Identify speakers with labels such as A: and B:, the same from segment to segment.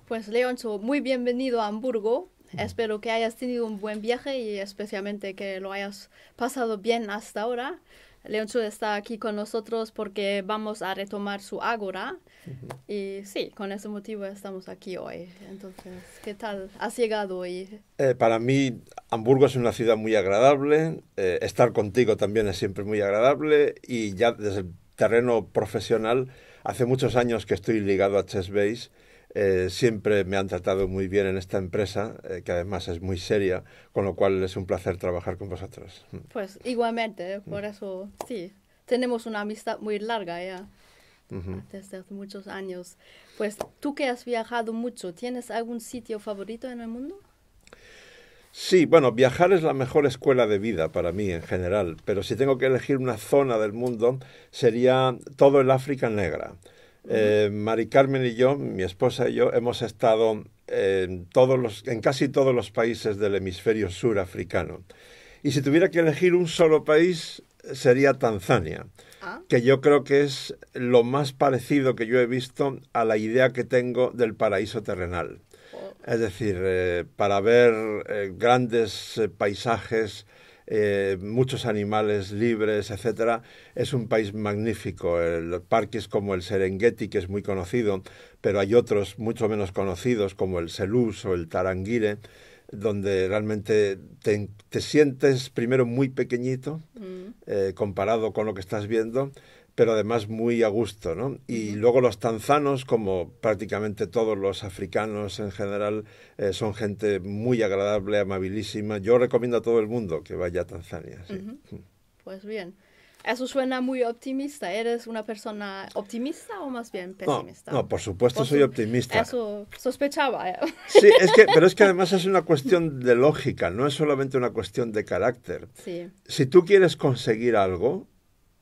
A: Pues Leoncho, muy bienvenido a Hamburgo. Espero que hayas tenido un buen viaje y especialmente que lo hayas pasado bien hasta ahora. Leoncho está aquí con nosotros porque vamos a retomar su Ágora. Y sí, con ese motivo estamos aquí hoy. Entonces, ¿qué tal? ¿Has llegado hoy?
B: Para mí, Hamburgo es una ciudad muy agradable. Estar contigo también es siempre muy agradable. Y ya desde el terreno profesional, hace muchos años que estoy ligado a Chess Base. Siempre me han tratado muy bien en esta empresa, que además es muy seria, con lo cual es un placer trabajar con vosotros.
A: Pues igualmente, por eso sí, tenemos una amistad muy larga ya,
B: Ujú.
A: desde hace muchos años. Pues tú que has viajado mucho, ¿tienes algún sitio favorito en el mundo?
B: Sí, bueno, viajar es la mejor escuela de vida para mí en general, pero si tengo que elegir una zona del mundo, sería todo el África negra.
A: Ujú.
B: Mari Carmen y yo, mi esposa y yo, hemos estado en casi todos los países del hemisferio sur africano. Y si tuviera que elegir un solo país, sería Tanzania,
A: Ah,
B: que yo creo que es lo más parecido que yo he visto a la idea que tengo del paraíso terrenal.
A: oh,
B: Es decir, para ver grandes paisajes, muchos animales libres, etcétera, es un país magnífico. Los parques como el Serengeti, que es muy conocido, pero hay otros mucho menos conocidos como el Selous o el Tarangire, donde realmente te sientes primero muy pequeñito
A: mm,
B: comparado con lo que estás viendo, pero además muy a gusto, ¿no? Y
A: ujú.
B: luego los tanzanos, como prácticamente todos los africanos en general, son gente muy agradable, amabilísima. Yo recomiendo a todo el mundo que vaya a Tanzania, sí.
A: Ujú. Pues bien, eso suena muy optimista. ¿Eres una persona optimista o más bien
B: No,
A: pesimista?
B: no, por supuesto
A: Por
B: soy
A: su-
B: optimista.
A: Eso sospechaba.
B: Sí, pero es que además es una cuestión de lógica, no es solamente una cuestión de carácter.
A: Sí,
B: Si tú quieres conseguir algo,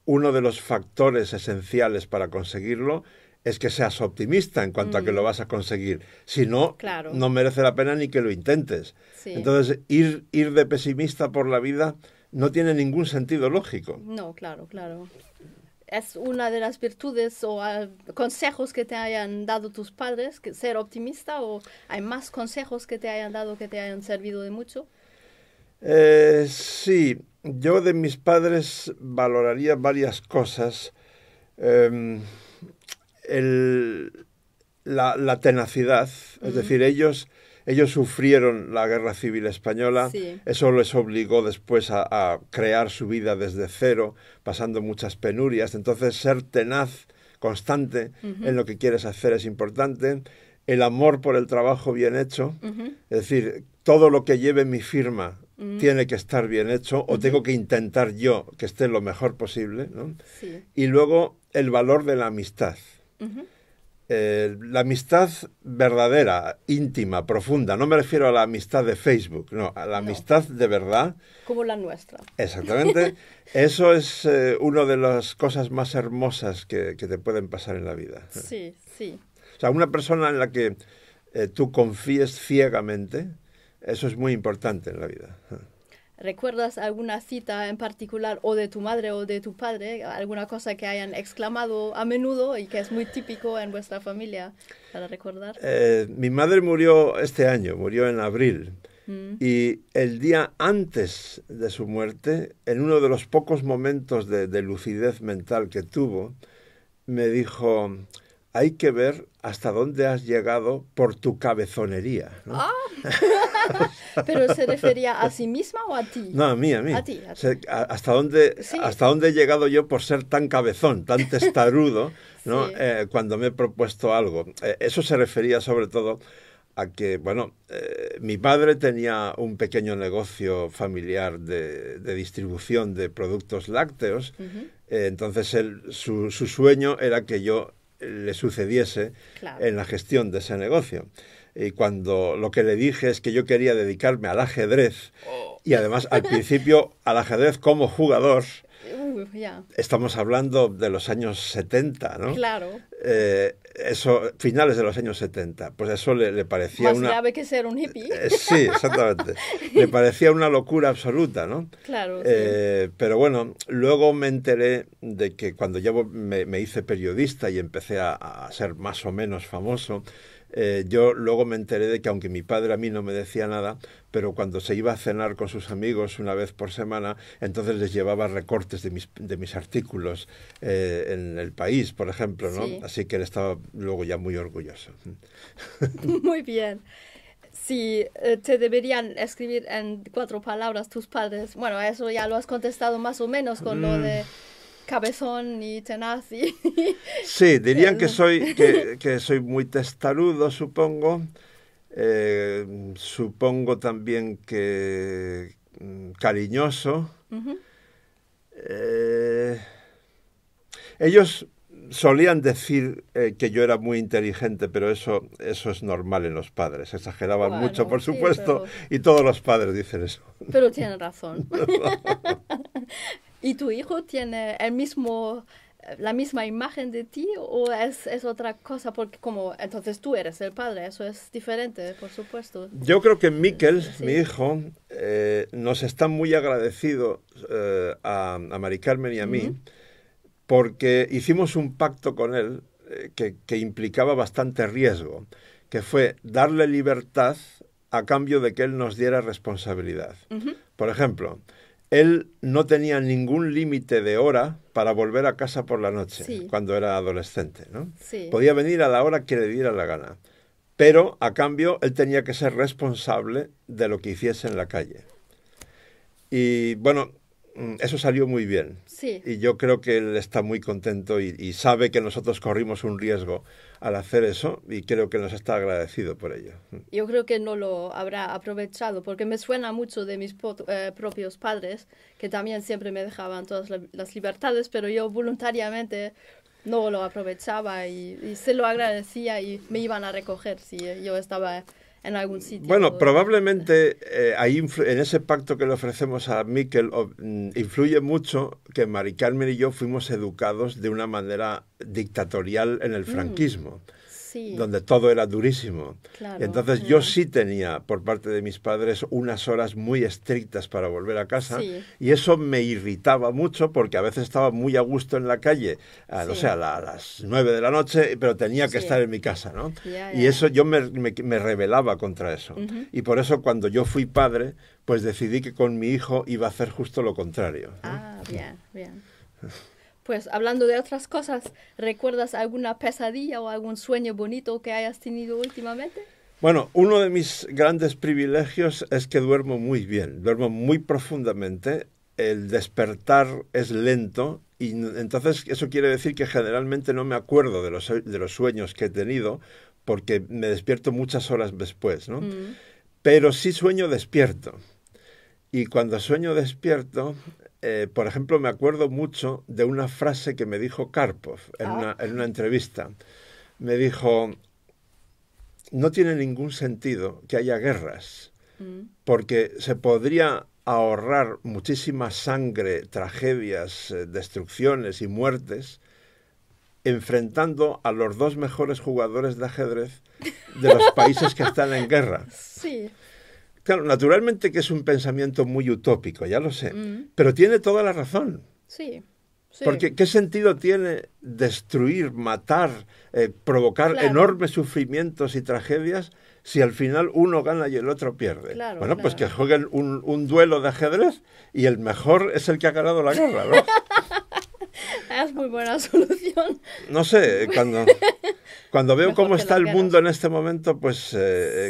B: uno de los factores esenciales para conseguirlo es que seas optimista en cuanto a que lo
A: mm,
B: vas a conseguir. Si no,
A: claro,
B: no merece la pena ni que lo intentes.
A: sí.
B: Entonces, ir de pesimista por la vida no tiene ningún sentido lógico.
A: No, claro, claro. ¿Es una de las virtudes o consejos que te hayan dado tus padres, que ser optimista, o hay más consejos que te hayan dado que te hayan servido de mucho?
B: Sí, yo de mis padres valoraría varias cosas. Eh, el, la tenacidad, es
A: Mm,
B: decir, ellos sufrieron la Guerra Civil Española,
A: sí,
B: eso les obligó después a crear su vida desde cero, pasando muchas penurias, entonces ser tenaz, constante en
A: ujú,
B: lo que quieres hacer es importante, el amor por el trabajo bien hecho,
A: ujú,
B: es decir, todo lo que lleve mi firma
A: mm,
B: tiene que estar bien hecho o
A: ujú,
B: tengo que intentar yo que esté lo mejor posible, ¿no?
A: sí,
B: Y luego el valor de la amistad.
A: ujú,
B: La amistad verdadera, íntima, profunda, no me refiero a la amistad de Facebook, no, a la
A: no,
B: amistad de verdad,
A: como la nuestra.
B: exactamente, eso es una de las cosas más hermosas que te pueden pasar en la vida.
A: Sí, sí.
B: O sea, una persona en la que tú confíes ciegamente, eso es muy importante en la vida.
A: ¿Recuerdas alguna cita en particular o de tu madre o de tu padre, alguna cosa que hayan exclamado a menudo y que es muy típico en vuestra familia para recordar?
B: Mi madre murió este año, murió en abril.
A: Mm,
B: Y el día antes de su muerte, en uno de los pocos momentos de lucidez mental que tuvo, me dijo, hay que ver hasta dónde has llegado por tu cabezonería, ¿no?
A: ah, pero ¿se refería a sí misma o a ti?
B: No, a mí, a
A: A
B: mí.
A: ti, a ti.
B: Hasta
A: Sí,
B: dónde he llegado yo por ser tan cabezón, tan testarudo, ¿no?
A: sí.
B: Cuando me he propuesto algo. Eso se refería sobre todo a que, bueno, mi padre tenía un pequeño negocio familiar de distribución de productos lácteos,
A: Ujú,
B: entonces su sueño era que yo le sucediese
A: claro.
B: en la gestión de ese negocio. Y cuando lo que le dije es que yo quería dedicarme al ajedrez,
A: Oh.
B: y además al principio al ajedrez como jugador,
A: Ya,
B: estamos hablando de los años 70, ¿no?
A: claro.
B: Eso, finales de los años 70, pues eso le parecía
A: Más
B: una...
A: grave que ser un hippie.
B: Sí, exactamente. Le parecía una locura absoluta, ¿no?
A: Claro, sí.
B: Pero bueno, luego me enteré de que cuando me hice periodista y empecé a ser más o menos famoso, yo luego me enteré de que aunque mi padre a mí no me decía nada, pero cuando se iba a cenar con sus amigos una vez por semana, entonces les llevaba recortes de mis artículos en El País, por ejemplo, ¿no?
A: Sí.
B: Así que él estaba luego ya muy orgulloso.
A: Muy bien. Si te deberían escribir en 4 palabras tus padres, bueno, eso ya lo has contestado más o menos con lo de cabezón y tenaz.
B: Sí, dirían que soy muy testarudo, supongo. Supongo también que cariñoso.
A: Ujú.
B: Ellos solían decir que yo era muy inteligente, pero eso es normal en los padres. Exageraban mucho,
A: Bueno,
B: por
A: sí,
B: supuesto, y todos los padres dicen eso.
A: pero tienen razón. ¿Y tu hijo tiene la misma imagen de ti o es otra cosa? Porque como entonces tú eres el padre, eso es diferente, por supuesto.
B: Yo creo que Miquel,
A: Sí.
B: mi hijo, nos está muy agradecido a Mari Carmen y a mí,
A: Ujú.
B: porque hicimos un pacto con él que implicaba bastante riesgo, que fue darle libertad a cambio de que él nos diera responsabilidad.
A: Ujú.
B: Por ejemplo, él no tenía ningún límite de hora para volver a casa por la noche,
A: Sí.
B: cuando era adolescente, ¿no?
A: Sí.
B: Podía venir a la hora que le diera la gana, pero a cambio él tenía que ser responsable de lo que hiciese en la calle. Y bueno, eso salió muy bien.
A: Sí.
B: Y yo creo que él está muy contento y sabe que nosotros corrimos un riesgo al hacer eso y creo que nos está agradecido por ello.
A: Yo creo que no lo habrá aprovechado porque me suena mucho de mis propios padres que también siempre me dejaban todas las libertades, pero yo voluntariamente no lo aprovechaba y se lo agradecía y me iban a recoger si yo estaba en algún sitio.
B: Bueno, probablemente ahí en ese pacto que le ofrecemos a Miquel influye mucho que Mari Carmen y yo fuimos educados de una manera dictatorial en el franquismo,
A: Sí,
B: donde todo era durísimo.
A: claro.
B: Entonces yo sí tenía por parte de mis padres unas horas muy estrictas para volver a casa
A: Sí.
B: y eso me irritaba mucho porque a veces estaba muy a gusto en la calle, no
A: Sí.
B: sé, a las 9 de la noche, pero tenía que
A: Sí.
B: estar en mi casa, ¿no?
A: Ya,
B: Y
A: ya.
B: eso yo me rebelaba contra eso.
A: Ujú.
B: Y por eso cuando yo fui padre, pues decidí que con mi hijo iba a hacer justo lo contrario, ¿no?
A: Ah, bien, bien. Pues hablando de otras cosas, ¿recuerdas alguna pesadilla o algún sueño bonito que hayas tenido últimamente?
B: Bueno, uno de mis grandes privilegios es que duermo muy bien, duermo muy profundamente, el despertar es lento y entonces eso quiere decir que generalmente no me acuerdo de los sueños que he tenido porque me despierto muchas horas después, ¿no? Pero sí sueño despierto. Y cuando sueño despierto, por ejemplo, me acuerdo mucho de una frase que me dijo Karpov en una entrevista. Me dijo, no tiene ningún sentido que haya guerras, porque se podría ahorrar muchísima sangre, tragedias, destrucciones y muertes enfrentando a los 2 mejores jugadores de ajedrez de los países que están en guerra.
A: Sí.
B: Claro, naturalmente que es un pensamiento muy utópico, ya lo sé, pero tiene toda la razón.
A: Sí. Sí.
B: Porque ¿qué sentido tiene destruir, matar, provocar
A: Claro.
B: enormes sufrimientos y tragedias si al final uno gana y el otro pierde?
A: Claro,
B: Bueno, pues que
A: claro.
B: jueguen un duelo de ajedrez y el mejor es el que ha ganado la guerra, ¿no?
A: Es muy buena solución.
B: No sé, cuando veo
A: Mejor
B: cómo
A: que
B: está
A: las
B: el
A: guerras.
B: mundo en este momento, pues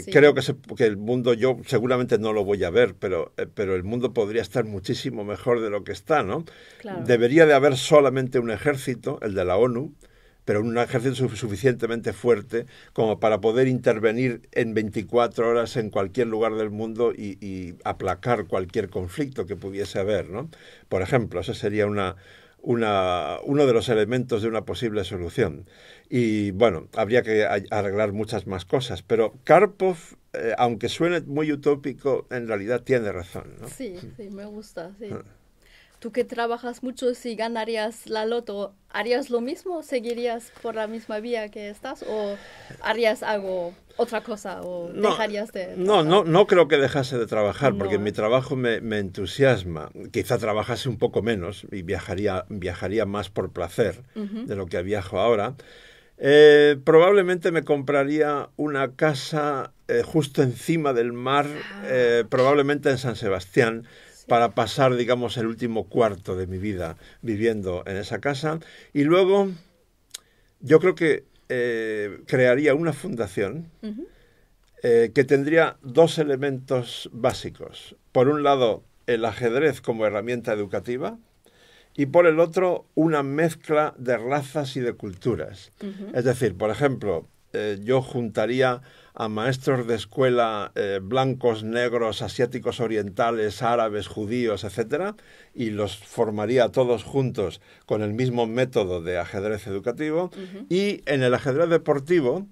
A: Sí.
B: creo que el mundo, yo seguramente no lo voy a ver, pero el mundo podría estar muchísimo mejor de lo que está, ¿no?
A: Claro.
B: Debería de haber solamente un ejército, el de la ONU, pero un ejército suficientemente fuerte como para poder intervenir en 24 horas en cualquier lugar del mundo y aplacar cualquier conflicto que pudiese haber, ¿no? Por ejemplo, ese sería uno de los elementos de una posible solución. Y bueno, habría que arreglar muchas más cosas, pero Karpov, aunque suene muy utópico, en realidad tiene razón, ¿no?
A: Sí, sí, me gusta, sí. Tú que trabajas mucho, si ganarías la loto, ¿harías lo mismo? ¿Seguirías por la misma vía que estás? ¿O harías algo, otra cosa? ¿O dejarías de trabajar?
B: No creo que dejase de trabajar, porque
A: No.
B: mi trabajo me entusiasma. Quizá trabajase un poco menos y viajaría más por placer de lo que viajo ahora. Probablemente me compraría una casa justo encima del mar, probablemente en San Sebastián,
A: Sí.
B: para pasar, digamos, el último cuarto de mi vida viviendo en esa casa. Y luego yo creo que crearía una fundación
A: Ujú.
B: que tendría dos elementos básicos. Por un lado, el ajedrez como herramienta educativa y por el otro, una mezcla de razas y de culturas.
A: Ujú.
B: Es decir, por ejemplo, yo juntaría a maestros de escuela blancos, negros, asiáticos orientales, árabes, judíos, etcétera, y los formaría todos juntos con el mismo método de ajedrez educativo.
A: Ujú.
B: Y en el ajedrez deportivo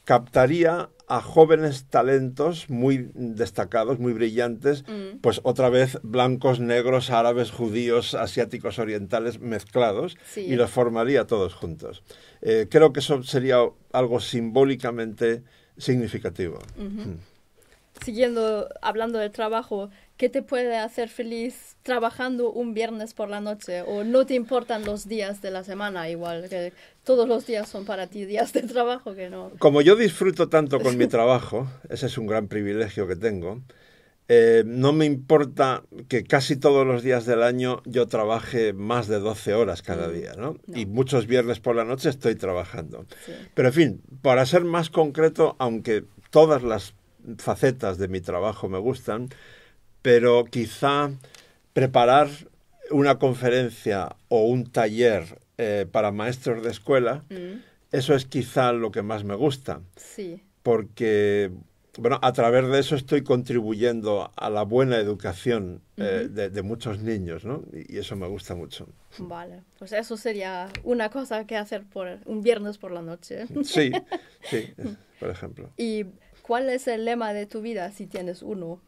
B: captaría a jóvenes talentos muy destacados, muy brillantes,
A: Mm.
B: pues otra vez blancos, negros, árabes, judíos, asiáticos orientales mezclados,
A: Sí.
B: y los formaría todos juntos. Creo que eso sería algo simbólicamente significativo.
A: Ujú. Siguiendo hablando del trabajo, ¿qué te puede hacer feliz trabajando un viernes por la noche? ¿O no te importan los días de la semana igual? Que todos los días son para ti días de trabajo que no.
B: Como yo disfruto tanto con mi trabajo, ese es un gran privilegio que tengo, no me importa que casi todos los días del año yo trabaje más de 12 horas cada día, ¿no?
A: No.
B: Y muchos viernes por la noche estoy trabajando.
A: Sí.
B: Pero en fin, para ser más concreto, aunque todas las facetas de mi trabajo me gustan, pero quizá preparar una conferencia o un taller para maestros de escuela, eso es quizá lo que más me gusta,
A: Sí.
B: porque bueno, a través de eso estoy contribuyendo a la buena educación de muchos niños, ¿no? Y eso me gusta mucho.
A: Vale, pues eso sería una cosa que hacer por un viernes por la noche.
B: Sí, sí, por ejemplo.
A: ¿Y cuál es el lema de tu vida si tienes uno?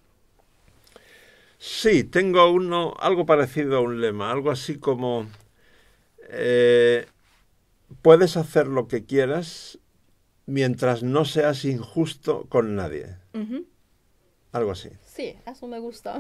B: Sí, tengo uno, algo parecido a un lema, algo así como puedes hacer lo que quieras mientras no seas injusto con nadie.
A: Ujú.
B: Algo así.
A: Sí, eso me gusta.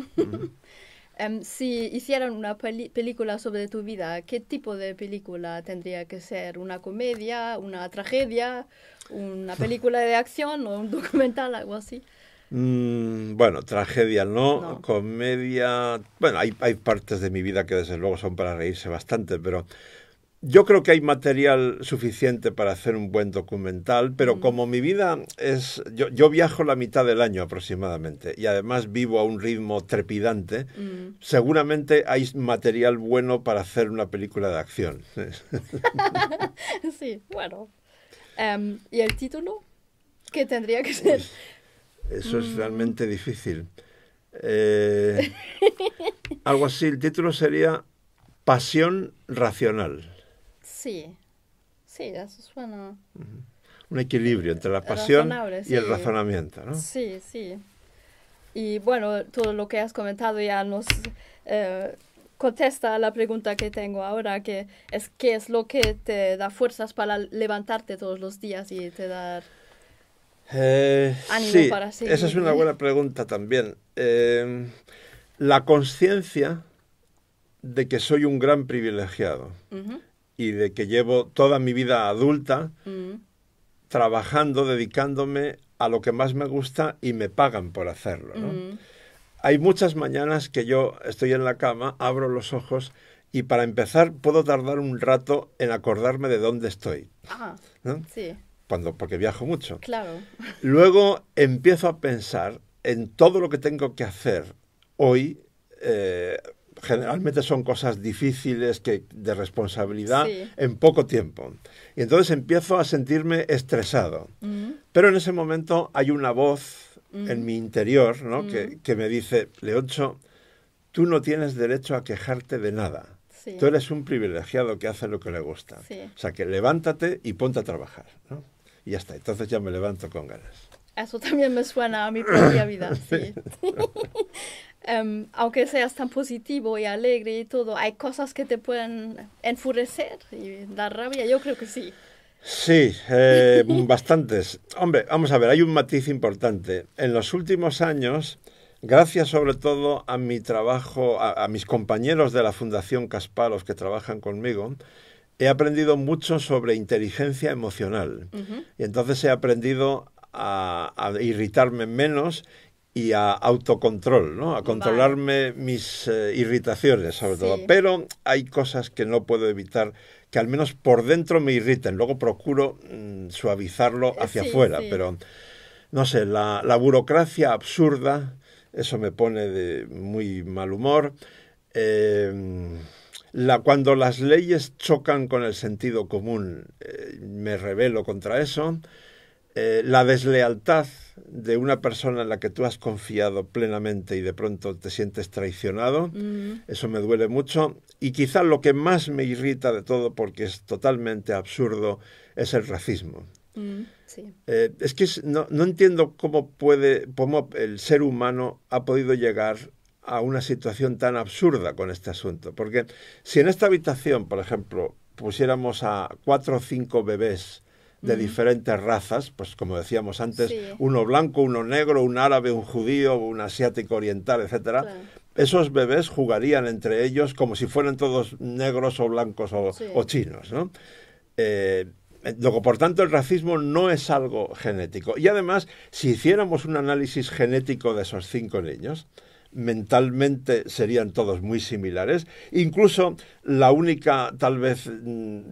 A: Si hicieran una película sobre tu vida, ¿qué tipo de película tendría que ser? ¿Una comedia, una tragedia, una película de acción o un documental, algo así?
B: Bueno, tragedia no,
A: No.
B: comedia... Bueno, hay partes de mi vida que desde luego son para reírse bastante, pero yo creo que hay material suficiente para hacer un buen documental, pero como mi vida es... Yo viajo la mitad del año aproximadamente y además vivo a un ritmo trepidante, seguramente hay material bueno para hacer una película de acción.
A: Sí, bueno. ¿Y el título? ¿Qué tendría que ser?
B: Eso es realmente difícil. Algo así, el título sería Pasión Racional.
A: Sí, sí, eso suena
B: Un equilibrio entre la pasión
A: razonable,
B: y el
A: sí.
B: razonamiento, ¿no?
A: Sí, sí. Y bueno, todo lo que has comentado ya nos contesta a la pregunta que tengo ahora, que es qué es lo que te da fuerzas para levantarte todos los días y te da... Ánimo
B: Sí,
A: para seguir.
B: esa es una buena pregunta también. La conciencia de que soy un gran privilegiado
A: Ujú.
B: y de que llevo toda mi vida adulta trabajando, dedicándome a lo que más me gusta y me pagan por hacerlo, ¿no? Hay muchas mañanas que yo estoy en la cama, abro los ojos y para empezar puedo tardar un rato en acordarme de dónde estoy,
A: Ah,
B: ¿no?
A: sí,
B: Porque viajo mucho.
A: claro.
B: Luego empiezo a pensar en todo lo que tengo que hacer hoy. Generalmente son cosas difíciles de responsabilidad
A: Sí.
B: en poco tiempo. Y entonces empiezo a sentirme estresado. Pero en ese momento hay una voz en mi interior, ¿no? que me dice, Leoncho, tú no tienes derecho a quejarte de nada.
A: Sí.
B: Tú eres un privilegiado que hace lo que le gusta.
A: Sí.
B: O sea, que levántate y ponte a trabajar, ¿no? Y ya está. Entonces ya me levanto con ganas.
A: Eso también me suena a mi propia vida, sí. Aunque seas tan positivo y alegre y todo, ¿hay cosas que te pueden enfurecer y dar rabia? Yo creo que sí.
B: Sí, bastantes. Hombre, vamos a ver, hay un matiz importante. En los últimos años, gracias sobre todo a mi trabajo, a mis compañeros de la Fundación Kasparov que trabajan conmigo, he aprendido mucho sobre inteligencia emocional. Y entonces he aprendido a irritarme menos y a autocontrol, ¿no? A controlarme mis irritaciones, sobre todo. Pero hay cosas que no puedo evitar, que al menos por dentro me irriten. Luego procuro suavizarlo hacia afuera, pero no sé, la burocracia absurda, eso me pone de muy mal humor. Cuando las leyes chocan con el sentido común, me rebelo contra eso. La deslealtad de una persona en la que tú has confiado plenamente y de pronto te sientes traicionado, eso me duele mucho. Y quizá lo que más me irrita de todo, porque es totalmente absurdo, es el racismo. Es que no entiendo cómo el ser humano ha podido llegar a una situación tan absurda con este asunto. Porque si en esta habitación, por ejemplo, pusiéramos a 4 o 5 bebés de diferentes razas, pues como decíamos antes, uno blanco, uno negro, un árabe, un judío, un asiático oriental, etcétera, esos bebés jugarían entre ellos como si fueran todos negros o blancos o chinos, ¿no? Luego, por tanto, el racismo no es algo genético. Y además, si hiciéramos un análisis genético de esos 5 niños, mentalmente serían todos muy similares. Incluso la única, tal vez,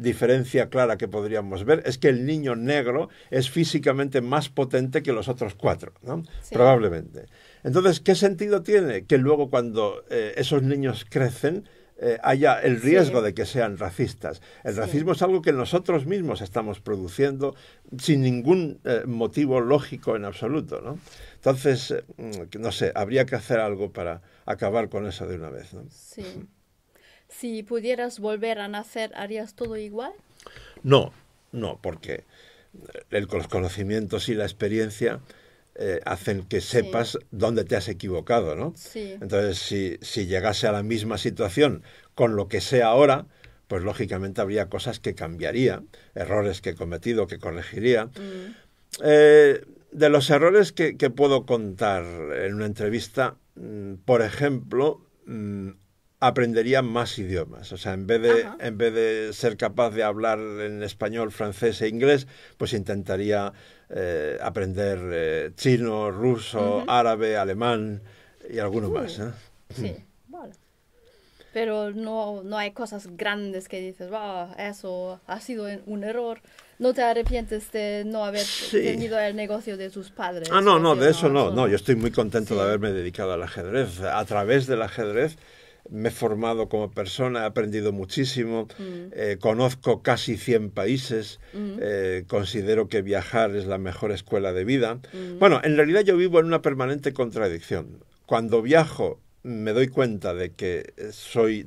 B: diferencia clara que podríamos ver es que el niño negro es físicamente más potente que los otros 4, ¿no? Probablemente. Entonces, ¿qué sentido tiene que luego cuando esos niños crecen haya el riesgo de que sean racistas? El racismo es algo que nosotros mismos estamos produciendo sin ningún motivo lógico en absoluto, ¿no? Entonces, no sé, habría que hacer algo para acabar con eso de una vez, ¿no?
A: Sí. Si pudieras volver a nacer, ¿harías todo igual?
B: No, porque los conocimientos y la experiencia hacen que sepas dónde te has equivocado, ¿no? Entonces, si llegase a la misma situación con lo que sé ahora, pues lógicamente habría cosas que cambiaría, errores que he cometido, que corregiría. De los errores que puedo contar en una entrevista, por ejemplo, aprendería más idiomas. O sea, en vez de ser capaz de hablar en español, francés e inglés, pues intentaría aprender chino, ruso, árabe, alemán y alguno más, ¿eh?
A: Sí, vale. Pero no hay cosas grandes que dices, eso ha sido un error. ¿No te arrepientes de no haber tenido el negocio de tus padres?
B: No, de eso no. Yo estoy muy contento de haberme dedicado al ajedrez. A través del ajedrez me he formado como persona, he aprendido muchísimo, conozco casi 100 países, considero que viajar es la mejor escuela de vida. Bueno, en realidad yo vivo en una permanente contradicción. Cuando viajo me doy cuenta de que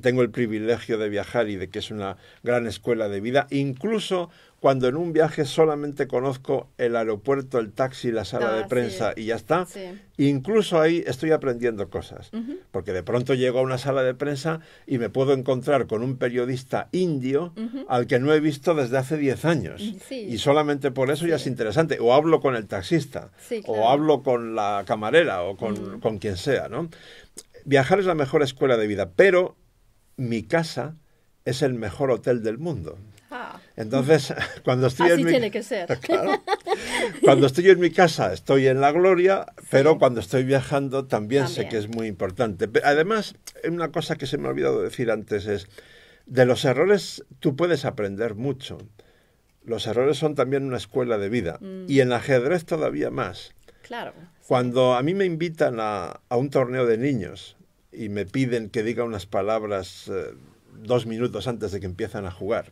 B: tengo el privilegio de viajar y de que es una gran escuela de vida, incluso cuando en un viaje solamente conozco el aeropuerto, el taxi, la sala de prensa y ya está. Incluso ahí estoy aprendiendo cosas, porque de pronto llego a una sala de prensa y me puedo encontrar con un periodista indio al que no he visto desde hace 10 años. Y solamente por eso ya es interesante. O hablo con el taxista, o hablo con la camarera, o con quien sea, ¿no? Viajar es la mejor escuela de vida, pero mi casa es el mejor hotel del mundo. Entonces, cuando estoy
A: Así tiene que ser.
B: Claro, cuando estoy en mi casa estoy en la gloria, pero cuando estoy viajando también sé que es muy importante. Además, una cosa que se me ha olvidado decir antes es, de los errores tú puedes aprender mucho. Los errores son también una escuela de vida. Y en ajedrez todavía más.
A: Claro.
B: Cuando a mí me invitan a un torneo de niños y me piden que diga unas palabras 2 minutos antes de que empiezan a jugar,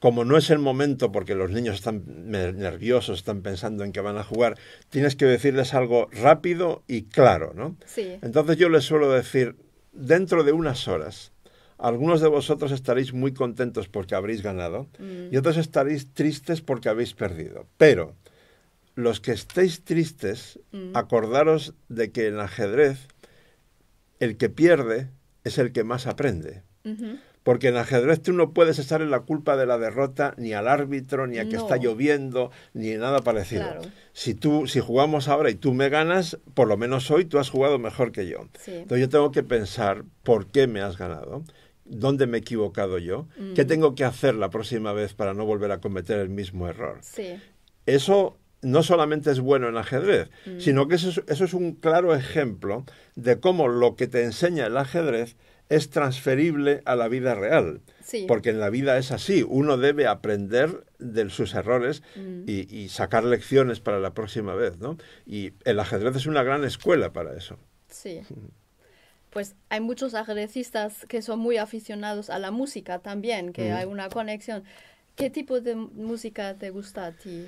B: como no es el momento porque los niños están nerviosos, están pensando en que van a jugar, tienes que decirles algo rápido y claro, ¿no? Entonces yo les suelo decir, dentro de unas horas, algunos de vosotros estaréis muy contentos porque habréis ganado y otros estaréis tristes porque habéis perdido. Pero los que estéis tristes, acordaros de que en ajedrez el que pierde es el que más aprende. Porque en ajedrez tú no puedes echar en la culpa de la derrota ni al árbitro, ni a que está lloviendo, ni nada parecido. Claro. Si jugamos ahora y tú me ganas, por lo menos hoy tú has jugado mejor que yo. Entonces yo tengo que pensar por qué me has ganado ¿dónde me he equivocado yo? ¿Qué tengo que hacer la próxima vez para no volver a cometer el mismo error?
A: Sí.
B: Eso no solamente es bueno en ajedrez, sino que eso es un claro ejemplo de cómo lo que te enseña el ajedrez es transferible a la vida real.
A: Sí.
B: Porque en la vida es así, uno debe aprender de sus errores y sacar lecciones para la próxima vez, ¿no? Y el ajedrez es una gran escuela para eso.
A: Sí. Pues hay muchos ajedrecistas que son muy aficionados a la música también, que hay una conexión. ¿Qué tipo de música te gusta a ti?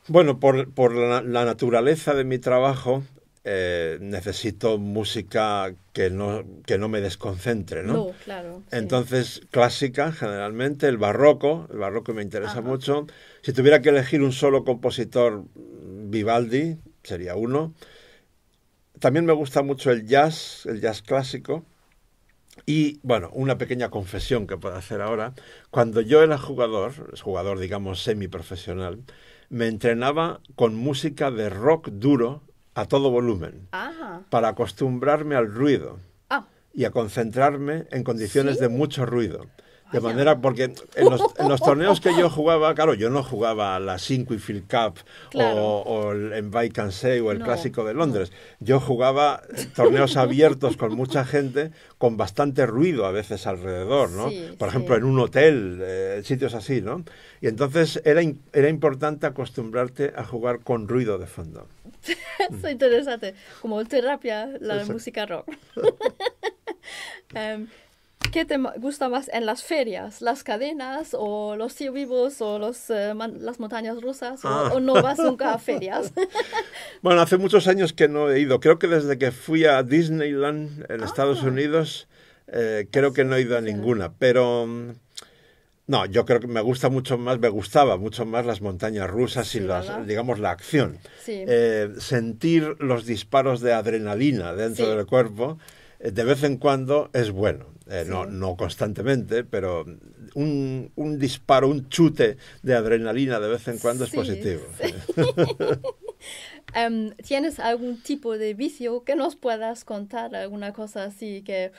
B: Bueno, por la naturaleza de mi trabajo, necesito música que no me desconcentre, ¿no?
A: No, claro. Sí.
B: Entonces, clásica, generalmente, el barroco me interesa mucho. Si tuviera que elegir un solo compositor, Vivaldi sería uno. También me gusta mucho el jazz clásico. Y, bueno, una pequeña confesión que puedo hacer ahora. Cuando yo era jugador, digamos, semiprofesional, me entrenaba con música de rock duro a todo volumen, para acostumbrarme al ruido y a concentrarme en condiciones de mucho ruido. De manera, porque en los torneos que yo jugaba, claro, yo no jugaba la Sinquefield Cup o el Envy Cansey o el Clásico de Londres. Yo jugaba torneos abiertos con mucha gente, con bastante ruido a veces alrededor, ¿no? Por ejemplo, en un hotel, sitios así, ¿no? Y entonces era importante acostumbrarte a jugar con ruido de fondo.
A: Es interesante, como terapia, la música rock. ¿Qué te gusta más en las ferias? ¿Las cadenas o los tíos vivos o las montañas rusas? ¿O no vas nunca a ferias?
B: Bueno, hace muchos años que no he ido. Creo que desde que fui a Disneyland en Estados Unidos, creo que no he ido a ninguna. Pero no, yo creo que me gustaba mucho más las montañas rusas y digamos, la acción.
A: Sí.
B: Sentir los disparos de adrenalina dentro del cuerpo, de vez en cuando es bueno. No constantemente, pero un disparo, un chute de adrenalina de vez en cuando es positivo.
A: Sí. ¿Tienes algún tipo de vicio que nos puedas contar? ¿Alguna cosa así que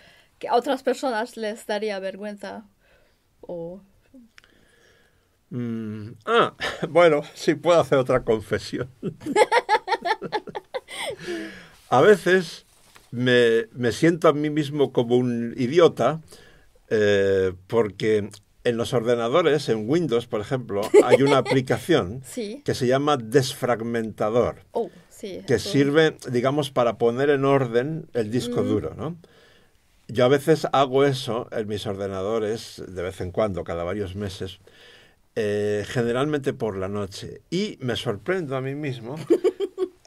A: a otras personas les daría vergüenza?
B: Bueno, sí puedo hacer otra confesión. A veces me siento a mí mismo como un idiota, porque en los ordenadores, en Windows, por ejemplo, hay una aplicación que se llama Desfragmentador, que sirve, digamos, para poner en orden el disco duro, ¿no? Yo a veces hago eso en mis ordenadores, de vez en cuando, cada varios meses, generalmente por la noche, y me sorprendo a mí mismo.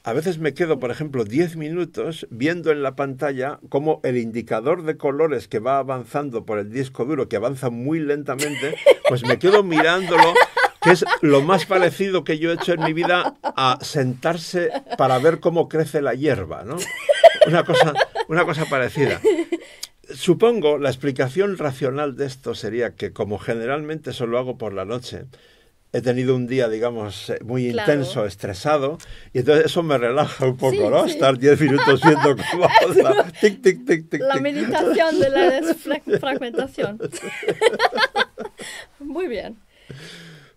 B: A veces me quedo, por ejemplo, 10 minutos viendo en la pantalla cómo el indicador de colores que va avanzando por el disco duro, que avanza muy lentamente, pues me quedo mirándolo, que es lo más parecido que yo he hecho en mi vida a sentarse para ver cómo crece la hierba, ¿no? Una cosa parecida. Supongo, la explicación racional de esto sería que, como generalmente solo hago por la noche, he tenido un día, digamos, muy intenso, estresado, y entonces eso me relaja un poco, ¿no? Sí. Estar 10 minutos viendo cómo avanza. Tic, tic, tic, tic,
A: la
B: tic.
A: meditación de la desfragmentación. Muy bien.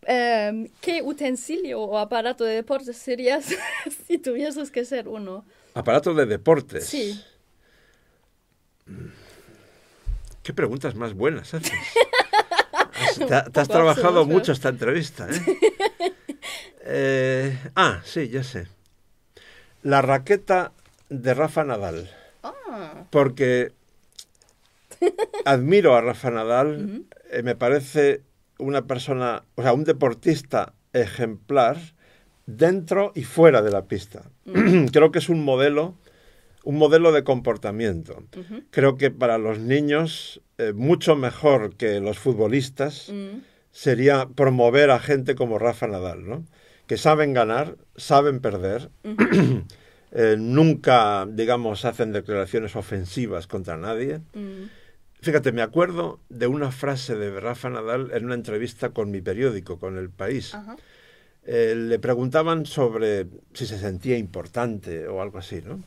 A: ¿Qué utensilio o aparato de deportes serías si tuvieses que ser uno?
B: ¿Aparato de deportes?
A: Sí.
B: ¿Qué preguntas más buenas haces? Te has trabajado mucho esta entrevista, ¿eh? Sí, ya sé. La raqueta de Rafa Nadal. Porque admiro a Rafa Nadal, me parece una persona, o sea, un deportista ejemplar dentro y fuera de la pista. Creo que es un modelo de comportamiento. Creo que para los niños, mucho mejor que los futbolistas, sería promover a gente como Rafa Nadal, ¿no? Que saben ganar, saben perder, nunca, digamos, hacen declaraciones ofensivas contra nadie. Fíjate, me acuerdo de una frase de Rafa Nadal en una entrevista con mi periódico, con El País. Le preguntaban sobre si se sentía importante o algo así, ¿no?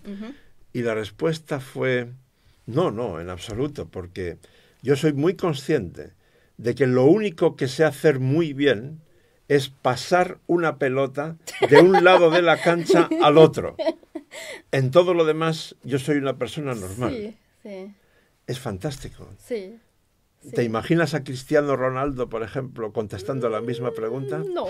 B: Y la respuesta fue, no, en absoluto, porque yo soy muy consciente de que lo único que sé hacer muy bien es pasar una pelota de un lado de la cancha al otro. En todo lo demás, yo soy una persona normal.
A: Sí, sí.
B: Es fantástico.
A: Sí. Sí.
B: ¿Te imaginas a Cristiano Ronaldo, por ejemplo, contestando la misma pregunta?
A: No.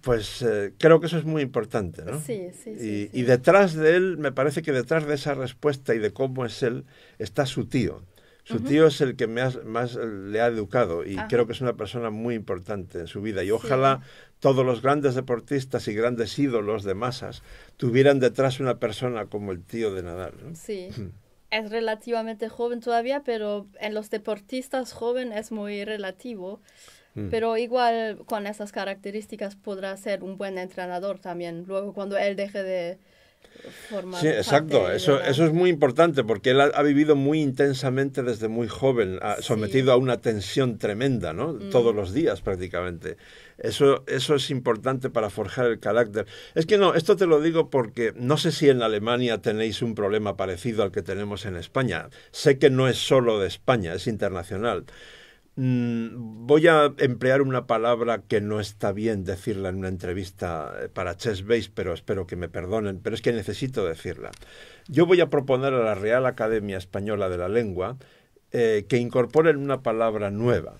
B: Pues creo que eso es muy importante, ¿no?
A: Sí, sí, sí,
B: Y detrás de él, me parece que detrás de esa respuesta y de cómo es él, está su tío. Su tío es el que más le ha educado y creo que es una persona muy importante en su vida. Y ojalá todos los grandes deportistas y grandes ídolos de masas tuvieran detrás una persona como el tío de Nadal, ¿no?
A: Sí. Es relativamente joven todavía, pero en los deportistas joven es muy relativo. Pero igual con esas características podrá ser un buen entrenador también, luego cuando él deje de formar
B: Sí, exacto.
A: parte
B: Eso es muy importante porque él ha vivido muy intensamente desde muy joven, sometido a una tensión tremenda, ¿no? Todos los días prácticamente. Eso es importante para forjar el carácter. Es que no, esto te lo digo porque no sé si en Alemania tenéis un problema parecido al que tenemos en España. Sé que no es solo de España, es internacional. Voy a emplear una palabra que no está bien decirla en una entrevista para Chess Base, pero espero que me perdonen, pero es que necesito decirla. Yo voy a proponer a la Real Academia Española de la Lengua que incorporen una palabra nueva.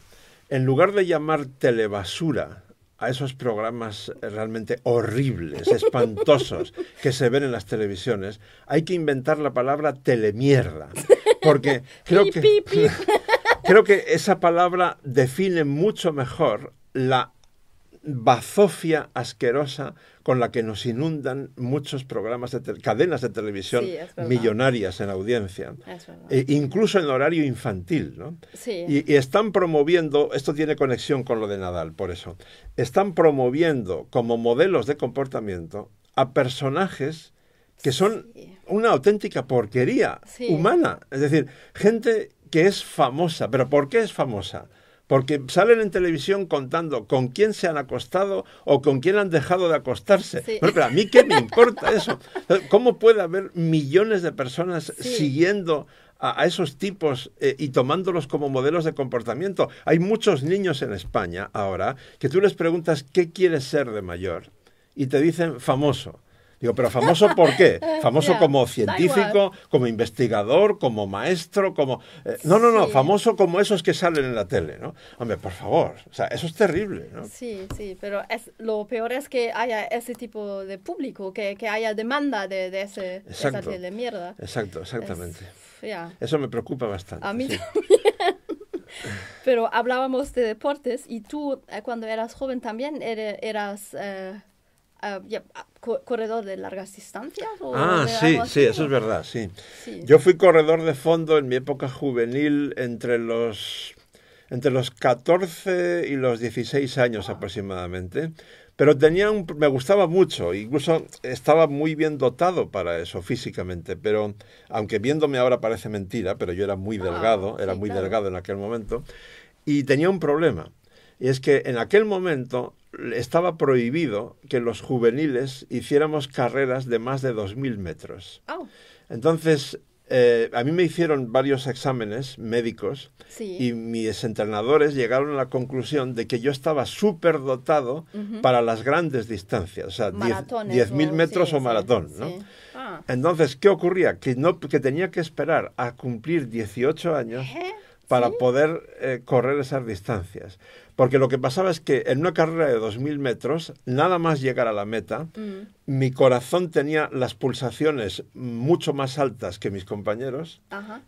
B: En lugar de llamar telebasura a esos programas realmente horribles, espantosos, que se ven en las televisiones, hay que inventar la palabra telemierda, porque creo que esa palabra define mucho mejor la bazofia asquerosa con la que nos inundan muchos programas cadenas de televisión millonarias en audiencia, incluso en horario infantil, ¿no?
A: Sí.
B: Y están promoviendo, esto tiene conexión con lo de Nadal, por eso, están promoviendo como modelos de comportamiento a personajes que son una auténtica porquería humana, es decir, gente que es famosa. ¿Pero por qué es famosa? Porque salen en televisión contando con quién se han acostado o con quién han dejado de acostarse.
A: Sí.
B: Bueno, pero a mí qué me importa eso. ¿Cómo puede haber millones de personas siguiendo a esos tipos y tomándolos como modelos de comportamiento? Hay muchos niños en España ahora que tú les preguntas qué quieres ser de mayor y te dicen famoso. Digo, ¿pero famoso por qué? ¿Famoso como científico, como investigador, como maestro, como...? No, famoso como esos que salen en la tele, ¿no? Hombre, por favor, o sea, eso es terrible, ¿no?
A: Sí, pero lo peor es que haya ese tipo de público, que haya demanda de esa tele de mierda.
B: Exacto, exactamente. Eso me preocupa bastante.
A: A mí también. Pero hablábamos de deportes y tú, cuando eras joven también, eras... ¿corredor de largas distancias?
B: Sí, eso es verdad, sí. Yo fui corredor de fondo en mi época juvenil entre los 14 y los 16 años aproximadamente, pero me gustaba mucho, incluso estaba muy bien dotado para eso físicamente, pero aunque viéndome ahora parece mentira, pero yo era muy delgado, delgado en aquel momento, y tenía un problema, y es que en aquel momento estaba prohibido que los juveniles hiciéramos carreras de más de 2.000 metros. Entonces, a mí me hicieron varios exámenes médicos y mis entrenadores llegaron a la conclusión de que yo estaba súper dotado para las grandes distancias, o sea, 10.000 metros o maratón, ¿no? Entonces, ¿qué ocurría? Que tenía que esperar a cumplir 18 años para poder correr esas distancias. Porque lo que pasaba es que en una carrera de 2.000 metros, nada más llegar a la meta, mi corazón tenía las pulsaciones mucho más altas que mis compañeros,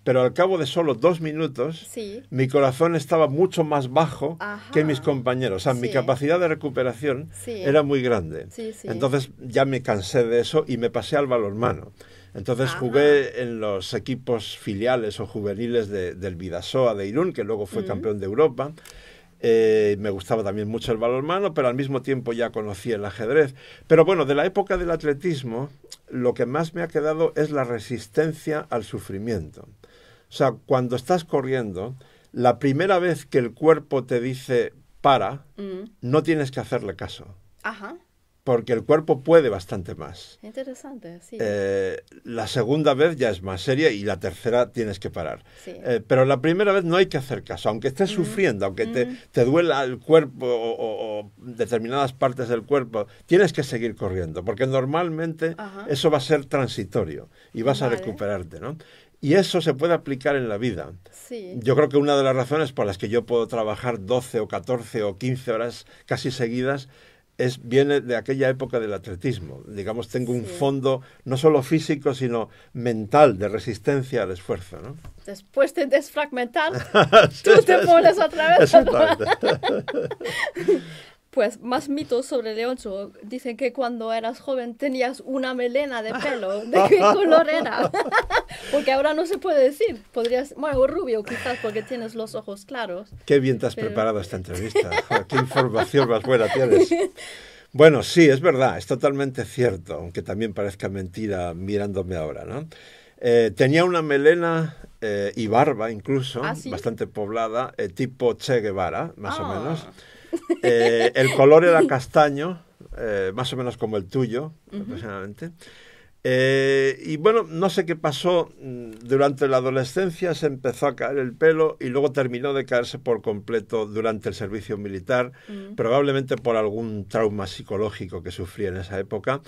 B: pero al cabo de solo 2 minutos, mi corazón estaba mucho más bajo que mis compañeros. O sea, mi capacidad de recuperación era muy grande. Entonces ya me cansé de eso y me pasé al balonmano. Entonces jugué en los equipos filiales o juveniles del Bidasoa de Irún, que luego fue campeón de Europa. Me gustaba también mucho el balonmano, pero al mismo tiempo ya conocí el ajedrez. Pero bueno, de la época del atletismo, lo que más me ha quedado es la resistencia al sufrimiento. O sea, cuando estás corriendo, la primera vez que el cuerpo te dice para, no tienes que hacerle caso. porque el cuerpo puede bastante más.
A: Interesante, sí.
B: La segunda vez ya es más seria y la tercera tienes que parar.
A: Sí.
B: Pero la primera vez no hay que hacer caso, aunque estés sufriendo, aunque te duela el cuerpo o determinadas partes del cuerpo, tienes que seguir corriendo, porque normalmente eso va a ser transitorio y vas a recuperarte, ¿no? Y eso se puede aplicar en la vida.
A: Sí.
B: Yo creo que una de las razones por las que yo puedo trabajar 12 o 14 o 15 horas casi seguidas viene de aquella época del atletismo. Digamos, tengo un fondo no solo físico, sino mental, de resistencia al esfuerzo, ¿no?
A: Después de desfragmentar, tú te pones otra vez. Pues más mitos sobre Leoncio. Dicen que cuando eras joven tenías una melena de pelo. ¿De qué color era? Porque ahora no se puede decir. Podrías, bueno, rubio quizás porque tienes los ojos claros.
B: Qué bien te has preparado esta entrevista. Joder, qué información más buena tienes. Bueno, sí, es verdad, es totalmente cierto, aunque también parezca mentira mirándome ahora, ¿no? Tenía una melena y barba incluso,
A: ¿Sí?
B: bastante poblada, tipo Che Guevara, más o menos. El color era castaño, más o menos como el tuyo, aproximadamente. Y bueno, no sé qué pasó, durante la adolescencia se empezó a caer el pelo y luego terminó de caerse por completo durante el servicio militar, probablemente por algún trauma psicológico que sufrí en esa época.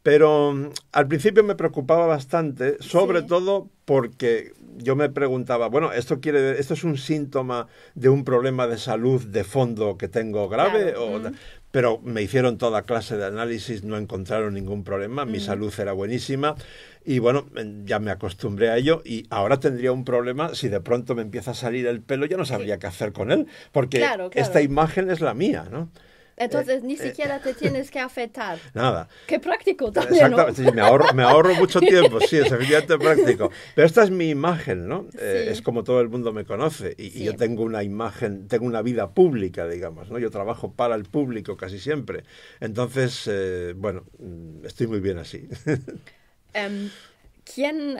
B: Pero al principio me preocupaba bastante, sobre todo porque yo me preguntaba, bueno, ¿esto es un síntoma de un problema de salud de fondo que tengo grave? Claro. Pero me hicieron toda clase de análisis, no encontraron ningún problema, mi salud era buenísima y bueno, ya me acostumbré a ello y ahora tendría un problema si de pronto me empieza a salir el pelo, ya no sabría qué hacer con él, porque esta imagen es la mía, ¿no?
A: Entonces ni siquiera te tienes que afeitar.
B: Nada.
A: Qué práctico también,
B: exactamente, ¿no? Sí, me ahorro mucho tiempo, sí, es evidentemente práctico. Pero esta es mi imagen, ¿no? Es como todo el mundo me conoce y yo tengo una imagen, tengo una vida pública, digamos, ¿no? Yo trabajo para el público casi siempre. Entonces, bueno, estoy muy bien así.
A: ¿Quién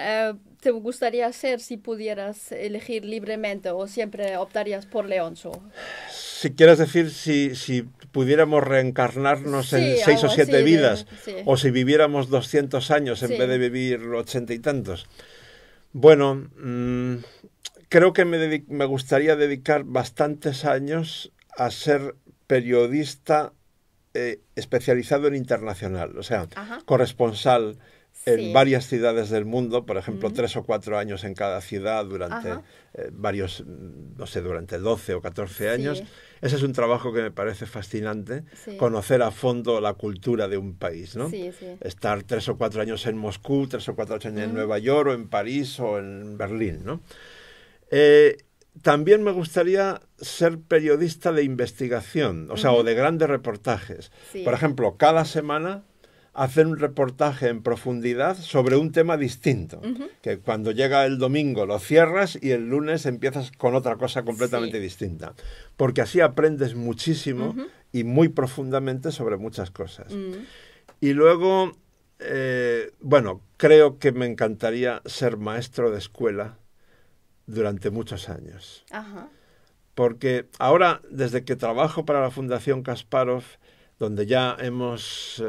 A: te gustaría ser si pudieras elegir libremente o siempre optarías por Leoncio?
B: Si quieres decir, si pudiéramos reencarnarnos en 6 o 7 vidas, o si viviéramos 200 años en vez de vivir 80 y tantos. Bueno, creo que me gustaría dedicar bastantes años a ser periodista especializado en internacional, o sea, corresponsal en varias ciudades del mundo, por ejemplo, 3 o 4 años en cada ciudad durante varios, no sé, durante 12 o 14 años. Ese es un trabajo que me parece fascinante, conocer a fondo la cultura de un país, ¿no? Estar 3 o 4 años en Moscú, 3 o 4 años en Nueva York, o en París, o en Berlín, ¿no? También me gustaría ser periodista de investigación, o sea, o de grandes reportajes. Por ejemplo, cada semana hacer un reportaje en profundidad sobre un tema distinto, que cuando llega el domingo lo cierras y el lunes empiezas con otra cosa completamente distinta, porque así aprendes muchísimo y muy profundamente sobre muchas cosas. Y luego, bueno, creo que me encantaría ser maestro de escuela durante muchos años, porque ahora, desde que trabajo para la Fundación Kasparov, donde ya hemos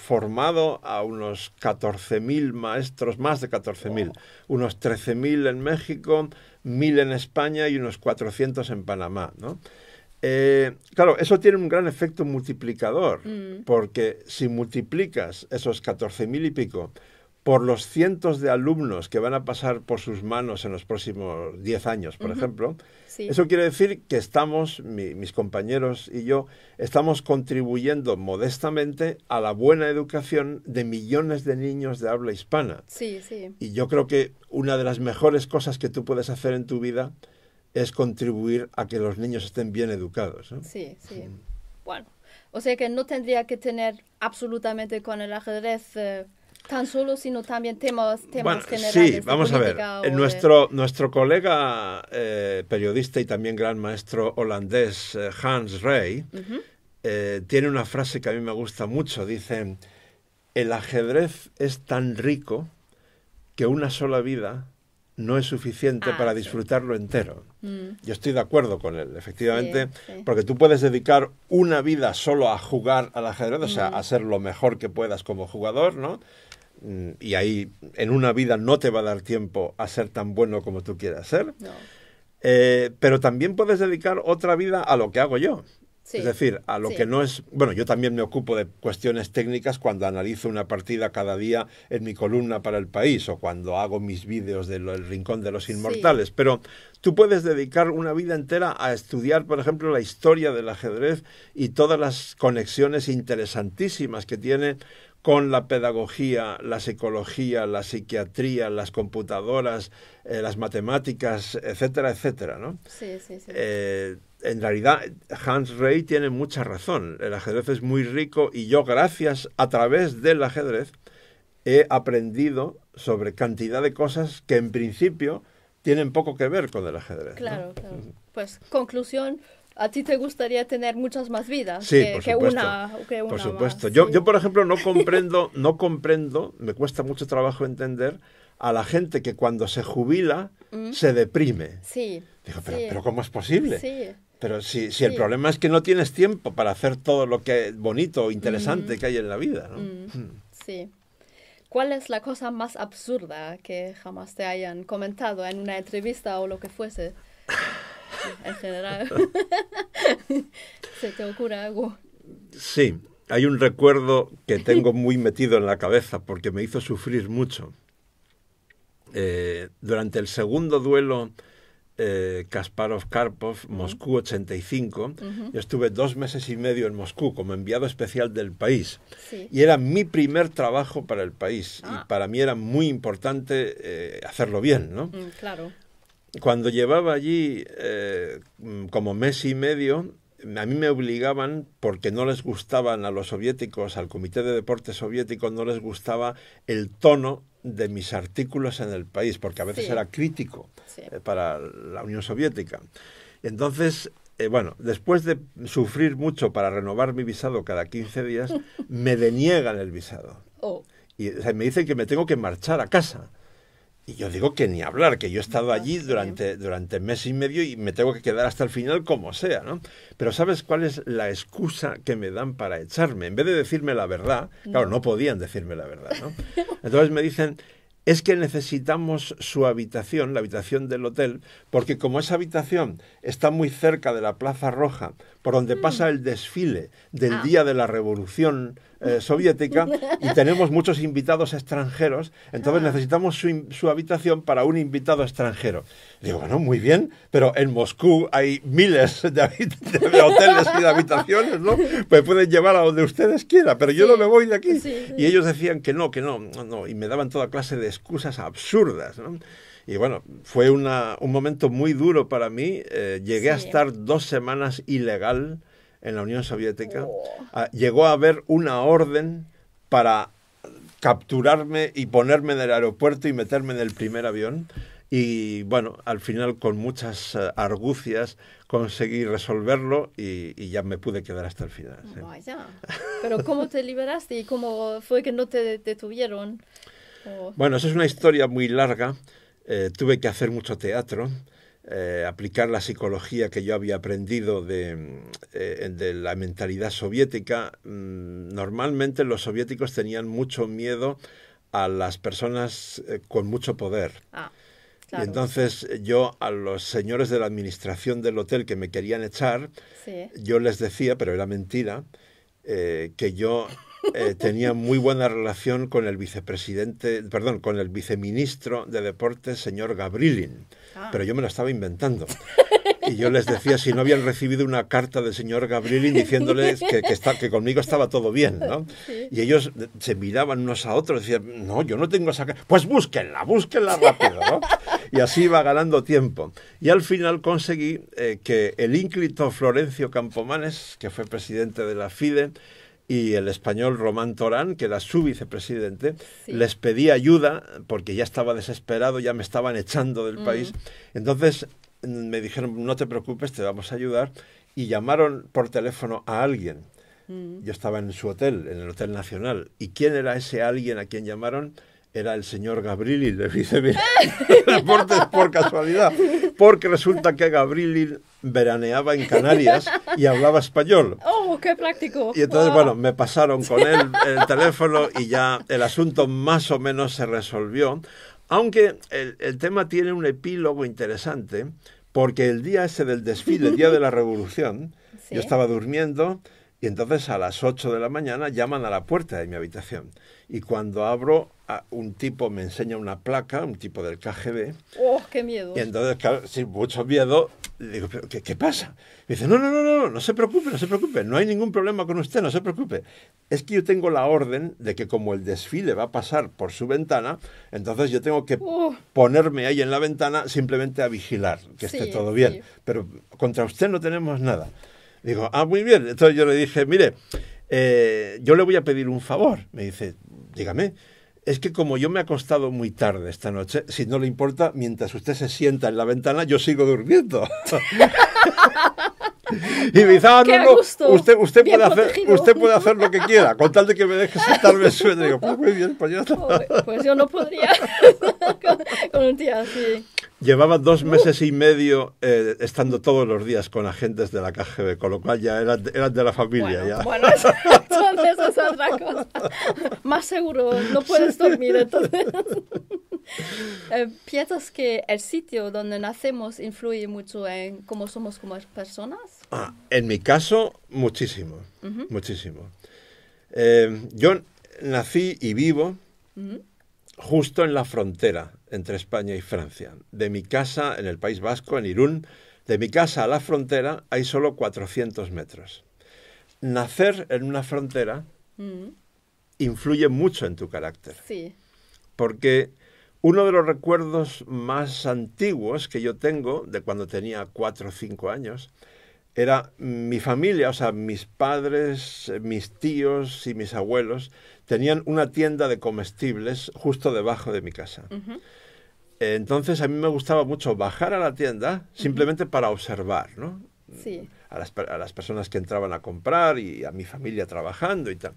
B: formado a unos 14.000 maestros, más de 14.000, unos 13.000 en México, 1.000 en España y unos 400 en Panamá, ¿no? Claro, eso tiene un gran efecto multiplicador, porque si multiplicas esos 14.000 y pico por los cientos de alumnos que van a pasar por sus manos en los próximos 10 años, por ejemplo, eso quiere decir que estamos, mis compañeros y yo, estamos contribuyendo modestamente a la buena educación de millones de niños de habla hispana. Y yo creo que una de las mejores cosas que tú puedes hacer en tu vida es contribuir a que los niños estén bien educados, ¿no?
A: Bueno, o sea que no tendría que tener absolutamente con el ajedrez tan solo, sino también temas generales.
B: Sí, vamos a ver. Nuestro colega periodista y también gran maestro holandés, Hans Rey, tiene una frase que a mí me gusta mucho. Dice, el ajedrez es tan rico que una sola vida no es suficiente para disfrutarlo entero. Yo estoy de acuerdo con él, efectivamente, porque tú puedes dedicar una vida solo a jugar al ajedrez, o sea, a ser lo mejor que puedas como jugador, ¿no? Y ahí en una vida no te va a dar tiempo a ser tan bueno como tú quieras ser.
A: No.
B: Pero también puedes dedicar otra vida a lo que hago yo.
A: Sí.
B: Es decir, a lo que no es... Bueno, yo también me ocupo de cuestiones técnicas cuando analizo una partida cada día en mi columna para El País o cuando hago mis vídeos del Rincón de los Inmortales. Pero tú puedes dedicar una vida entera a estudiar, por ejemplo, la historia del ajedrez y todas las conexiones interesantísimas que tiene con la pedagogía, la psicología, la psiquiatría, las computadoras, las matemáticas, etcétera, etcétera, ¿no?
A: Sí, sí, sí.
B: En realidad, Hans Rey tiene mucha razón. El ajedrez es muy rico y yo, gracias a través del ajedrez, he aprendido sobre cantidad de cosas que en principio tienen poco que ver con el ajedrez.
A: Claro,
B: ¿no?
A: claro. Pues, conclusión, ¿a ti te gustaría tener muchas más vidas
B: Sí,
A: que una
B: por supuesto.
A: más?
B: Yo, por ejemplo, no comprendo, me cuesta mucho trabajo entender a la gente que cuando se jubila se deprime.
A: Sí.
B: Digo, pero ¿cómo es posible?
A: Sí.
B: Pero si el problema es que no tienes tiempo para hacer todo lo que bonito o interesante que hay en la vida, ¿no?
A: Sí. ¿Cuál es la cosa más absurda que jamás te hayan comentado en una entrevista o lo que fuese? En general. ¿Se te ocurre algo?
B: Sí, hay un recuerdo que tengo muy metido en la cabeza porque me hizo sufrir mucho. Durante el segundo duelo Kasparov-Karpov, Moscú 85, yo estuve 2 meses y medio en Moscú como enviado especial del País.
A: Sí.
B: Y era mi primer trabajo para el País. Y para mí era muy importante hacerlo bien, ¿no?
A: Claro.
B: Cuando llevaba allí como mes y medio, a mí me obligaban, porque no les gustaban a los soviéticos, al Comité de Deportes Soviético, no les gustaba el tono de mis artículos en El País, porque a veces era crítico para la Unión Soviética. Entonces, bueno, después de sufrir mucho para renovar mi visado cada 15 días, me deniegan el visado. Y me dicen que me tengo que marchar a casa. Y yo digo que ni hablar, que yo he estado allí durante mes y medio y me tengo que quedar hasta el final como sea, ¿no? Pero ¿sabes cuál es la excusa que me dan para echarme? En vez de decirme la verdad, claro, no podían decirme la verdad, ¿no? Entonces me dicen, es que necesitamos su habitación, la habitación del hotel, porque como esa habitación está muy cerca de la Plaza Roja, por donde pasa el desfile del día de la Revolución Soviética, y tenemos muchos invitados extranjeros, entonces necesitamos su habitación para un invitado extranjero. Digo, bueno, muy bien, pero en Moscú hay miles de hoteles y de habitaciones, ¿no? Pues pueden llevar a donde ustedes quieran, pero yo no me voy de aquí. Y ellos decían que no, y me daban toda clase de excusas absurdas, ¿no? Y bueno, fue un momento muy duro para mí. Llegué a estar 2 semanas ilegal en la Unión Soviética. Llegó a haber una orden para capturarme y ponerme en el aeropuerto y meterme en el primer avión. Y bueno, al final con muchas argucias conseguí resolverlo y ya me pude quedar hasta el final. ¿Sí?
A: Vaya. Pero ¿cómo te liberaste y cómo fue que no te detuvieron?
B: Bueno, eso es una historia muy larga. Tuve que hacer mucho teatro, aplicar la psicología que yo había aprendido de la mentalidad soviética. Normalmente los soviéticos tenían mucho miedo a las personas con mucho poder. Claro. Y entonces yo a los señores de la administración del hotel que me querían echar, yo les decía, pero era mentira, que yo tenía muy buena relación con el con el viceministro de Deportes, señor Gabrilin, pero yo me lo estaba inventando. Y yo les decía si no habían recibido una carta del señor Gabrilin diciéndoles que conmigo estaba todo bien, ¿no? Y ellos se miraban unos a otros y decían, no, yo no tengo esa carta. Pues búsquenla rápido, ¿no? Y así iba ganando tiempo. Y al final conseguí que el ínclito Florencio Campomanes, que fue presidente de la FIDE, y el español Román Torán, que era su vicepresidente, les pedí ayuda porque ya estaba desesperado, ya me estaban echando del país. Entonces me dijeron, no te preocupes, te vamos a ayudar, y llamaron por teléfono a alguien. Yo estaba en su hotel, en el Hotel Nacional, y ¿quién era ese alguien a quien llamaron? era el señor Gabrili. Le dice, mira, deportes por casualidad, porque resulta que Gabrili veraneaba en Canarias y hablaba español.
A: ¡Oh, qué práctico!
B: Y entonces, bueno, me pasaron con él el teléfono y ya el asunto más o menos se resolvió, aunque el tema tiene un epílogo interesante, porque el día ese del desfile, el día de la Revolución,
A: Sí.
B: yo estaba durmiendo y entonces a las 8 de la mañana llaman a la puerta de mi habitación. Y cuando abro, un tipo me enseña una placa, un tipo del KGB.
A: ¡Oh, qué miedo!
B: Y entonces, claro, sin mucho miedo, le digo, ¿pero qué pasa? Me dice, no se preocupe, no hay ningún problema con usted, no se preocupe. Es que yo tengo la orden de que como el desfile va a pasar por su ventana, entonces yo tengo que ponerme ahí en la ventana simplemente a vigilar, que esté todo bien.
A: Sí.
B: Pero contra usted no tenemos nada. Digo, muy bien. Entonces yo le dije, mire, yo le voy a pedir un favor. Me dice, dígame. Es que como yo me he acostado muy tarde esta noche, si no le importa, mientras usted se sienta en la ventana, yo sigo durmiendo. Y me dice, usted puede hacer lo que quiera, con tal de que me deje sentarme en sueño. Digo, pues muy bien, pues ya está.
A: Pues yo no podría con un tío así.
B: Llevaba 2 meses y medio estando todos los días con agentes de la KGB, con lo cual ya eran de la familia.
A: Bueno, entonces es otra cosa. Más seguro, no puedes dormir entonces. ¿Piensas que el sitio donde nacemos influye mucho en cómo somos como personas?
B: En mi caso, muchísimo, muchísimo. Yo nací y vivo justo en la frontera entre España y Francia. De mi casa, en el País Vasco, en Irún, de mi casa a la frontera hay solo 400 metros. Nacer en una frontera influye mucho en tu carácter.
A: Sí.
B: Porque uno de los recuerdos más antiguos que yo tengo, de cuando tenía 4 o 5 años, era mi familia, o sea, mis padres, mis tíos y mis abuelos tenían una tienda de comestibles justo debajo de mi casa. Entonces a mí me gustaba mucho bajar a la tienda simplemente para observar, ¿no?
A: Sí.
B: A las personas que entraban a comprar y a mi familia trabajando y tal.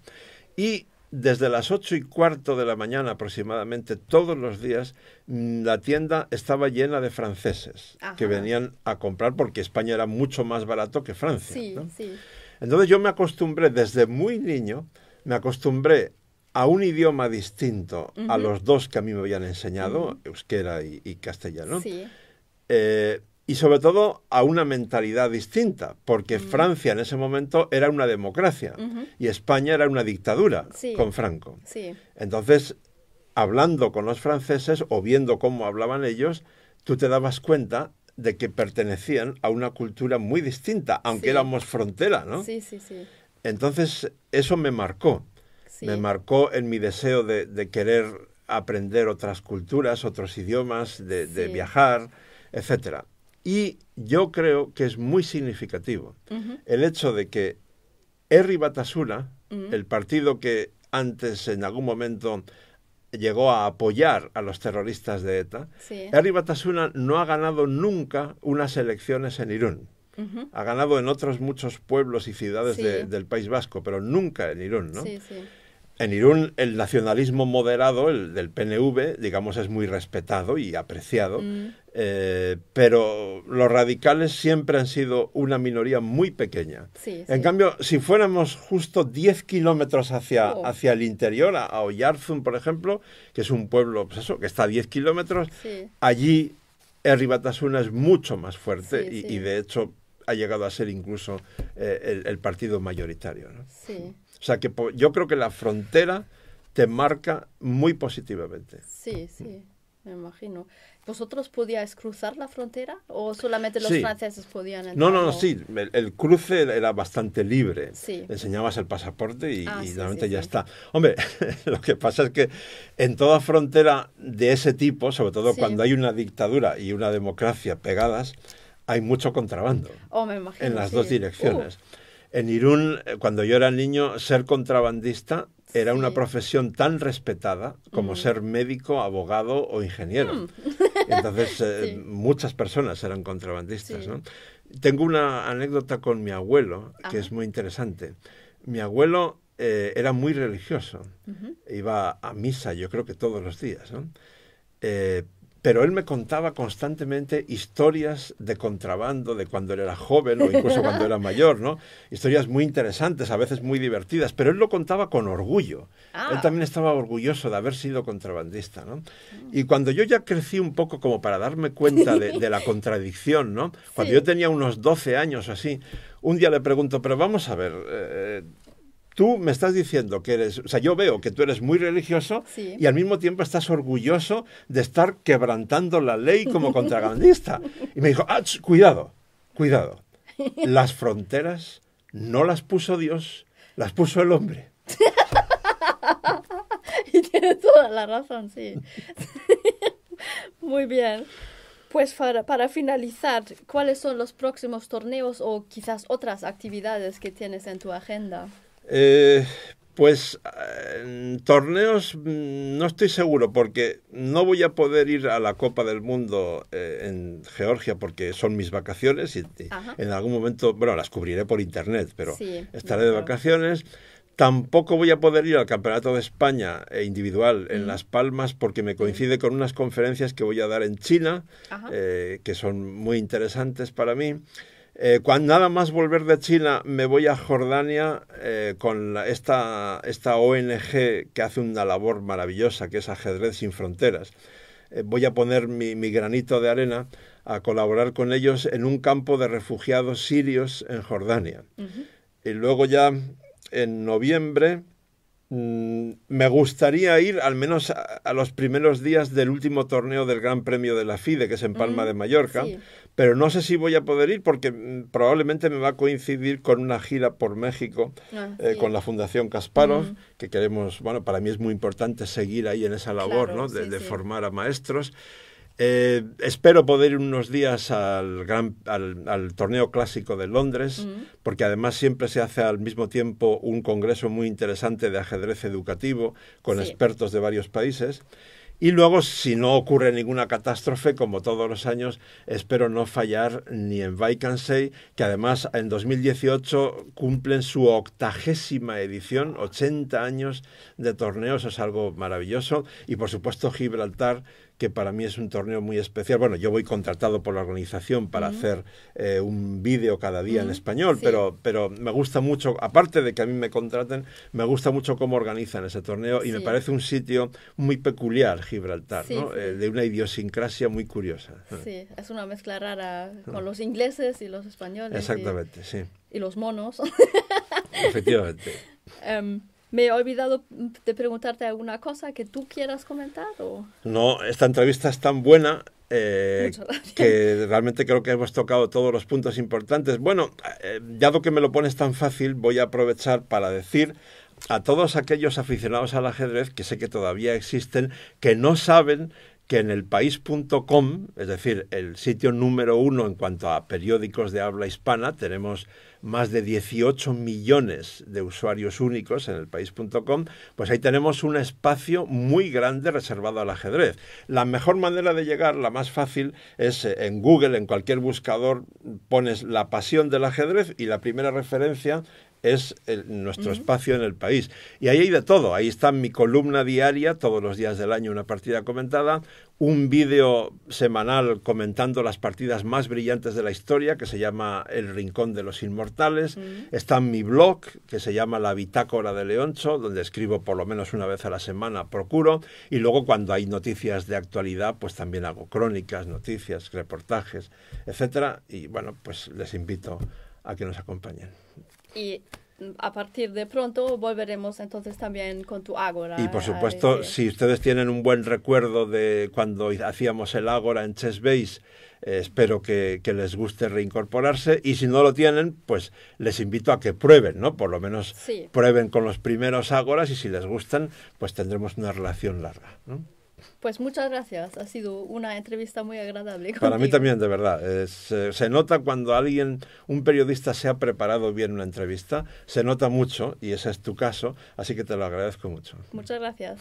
B: Y desde las 8:15 de la mañana aproximadamente, todos los días, la tienda estaba llena de franceses que venían a comprar porque España era mucho más barato que Francia.
A: Sí,
B: ¿no?
A: sí.
B: Entonces yo me acostumbré, desde muy niño, a un idioma distinto a los dos que a mí me habían enseñado, euskera y castellano.
A: Sí.
B: Y sobre todo a una mentalidad distinta, porque Francia en ese momento era una democracia y España era una dictadura con Franco.
A: Sí.
B: Entonces, hablando con los franceses o viendo cómo hablaban ellos, tú te dabas cuenta de que pertenecían a una cultura muy distinta, aunque éramos frontera, ¿no?
A: Sí, sí, sí.
B: Entonces, eso me marcó. Sí. Me marcó en mi deseo de querer aprender otras culturas, otros idiomas, de viajar, etcétera. Y yo creo que es muy significativo el hecho de que Herri Batasuna, el partido que antes en algún momento llegó a apoyar a los terroristas de ETA, Herri Batasuna no ha ganado nunca unas elecciones en Irún. Ha ganado en otros muchos pueblos y ciudades del País Vasco, pero nunca en Irún, ¿no?
A: Sí, sí.
B: En Irún el nacionalismo moderado, el del PNV, digamos, es muy respetado y apreciado, pero los radicales siempre han sido una minoría muy pequeña.
A: Sí,
B: en cambio, si fuéramos justo 10 kilómetros hacia el interior, a Oyarzun, por ejemplo, que es un pueblo pues eso, que está a 10 kilómetros, allí Herri Batasuna es mucho más fuerte y de hecho ha llegado a ser incluso el partido mayoritario, ¿no?
A: Sí.
B: O sea, que yo creo que la frontera te marca muy positivamente.
A: Sí, sí, me imagino. ¿Vosotros podíais cruzar la frontera o solamente los franceses podían entrar?
B: No, sí. El cruce era bastante libre.
A: Sí.
B: Enseñabas el pasaporte y normalmente ya está. Hombre, lo que pasa es que en toda frontera de ese tipo, sobre todo cuando hay una dictadura y una democracia pegadas, hay mucho contrabando.
A: Me imagino,
B: en las dos direcciones. En Irún, cuando yo era niño, ser contrabandista era una profesión tan respetada como ser médico, abogado o ingeniero. Entonces, muchas personas eran contrabandistas, ¿no? Tengo una anécdota con mi abuelo que es muy interesante. Mi abuelo era muy religioso. Iba a misa, yo creo que todos los días, ¿no? Pero él me contaba constantemente historias de contrabando, de cuando él era joven o incluso cuando era mayor, ¿no? Historias muy interesantes, a veces muy divertidas, pero él lo contaba con orgullo. Él también estaba orgulloso de haber sido contrabandista, ¿no? Y cuando yo ya crecí un poco como para darme cuenta de la contradicción, ¿no? Cuando yo tenía unos 12 años o así, un día le pregunto, pero vamos a ver, tú me estás diciendo que eres, o sea, yo veo que tú eres muy religioso y al mismo tiempo estás orgulloso de estar quebrantando la ley como contrabandista. Y me dijo, cuidado, cuidado. Las fronteras no las puso Dios, las puso el hombre.
A: Y tiene toda la razón, sí. Muy bien. Pues para finalizar, ¿cuáles son los próximos torneos o quizás otras actividades que tienes en tu agenda?
B: Pues torneos no estoy seguro porque no voy a poder ir a la Copa del Mundo en Georgia porque son mis vacaciones y en algún momento, bueno, las cubriré por internet, pero estaré de vacaciones. Tampoco voy a poder ir al Campeonato de España individual en Las Palmas porque me coincide con unas conferencias que voy a dar en China, que son muy interesantes para mí. Cuando nada más volver de China me voy a Jordania con esta ONG que hace una labor maravillosa, que es Ajedrez Sin Fronteras. Voy a poner mi granito de arena a colaborar con ellos en un campo de refugiados sirios en Jordania. Y luego ya en noviembre me gustaría ir al menos a los primeros días del último torneo del Gran Premio de la FIDE, que es en Palma de Mallorca, pero no sé si voy a poder ir porque probablemente me va a coincidir con una gira por México con la Fundación Kasparov, que queremos, bueno, para mí es muy importante seguir ahí en esa labor, ¿no? de formar a maestros. Espero poder ir unos días al torneo clásico de Londres, porque además siempre se hace al mismo tiempo un congreso muy interesante de ajedrez educativo con expertos de varios países. Y luego, si no ocurre ninguna catástrofe, como todos los años, espero no fallar ni en Vacancy, que además en 2018 cumplen su 80ª edición, 80 años de torneos, es algo maravilloso. Y por supuesto Gibraltar, que para mí es un torneo muy especial. Bueno, yo voy contratado por la organización para hacer un vídeo cada día en español, pero me gusta mucho, aparte de que a mí me contraten, me gusta mucho cómo organizan ese torneo y me parece un sitio muy peculiar, Gibraltar, ¿no? De una idiosincrasia muy curiosa.
A: Sí, es una mezcla rara con los ingleses y los españoles.
B: Exactamente, sí.
A: Y los monos.
B: Efectivamente.
A: ¿Me he olvidado de preguntarte alguna cosa que tú quieras comentar? ¿O?
B: No, esta entrevista es tan buena que realmente creo que hemos tocado todos los puntos importantes. Bueno, dado que me lo pones tan fácil, voy a aprovechar para decir a todos aquellos aficionados al ajedrez, que sé que todavía existen, que no saben que en elpaís.com, es decir, el sitio número 1 en cuanto a periódicos de habla hispana, tenemos más de 18 millones de usuarios únicos en elpaís.com, pues ahí tenemos un espacio muy grande reservado al ajedrez. La mejor manera de llegar, la más fácil, es en Google, en cualquier buscador, pones la pasión del ajedrez y la primera referencia es nuestro espacio en El País. Y ahí hay de todo. Ahí está mi columna diaria, todos los días del año una partida comentada, un vídeo semanal comentando las partidas más brillantes de la historia, que se llama El Rincón de los Inmortales. Está mi blog, que se llama La Bitácora de Leoncho, donde escribo por lo menos una vez a la semana, procuro. Y luego cuando hay noticias de actualidad, pues también hago crónicas, noticias, reportajes, etcétera. Y bueno, pues les invito a que nos acompañen.
A: Y a partir de pronto volveremos entonces también con tu Ágora.
B: Y por supuesto, si ustedes tienen un buen recuerdo de cuando hacíamos el Ágora en Chessbase, espero que les guste reincorporarse. Y si no lo tienen, pues les invito a que prueben, ¿no? Por lo menos prueben con los primeros Ágoras y si les gustan, pues tendremos una relación larga, ¿no?
A: Pues muchas gracias. Ha sido una entrevista muy agradable contigo.
B: Para mí también, de verdad. Se nota cuando un periodista se ha preparado bien una entrevista, se nota mucho, y ese es tu caso, así que te lo agradezco mucho.
A: Muchas gracias.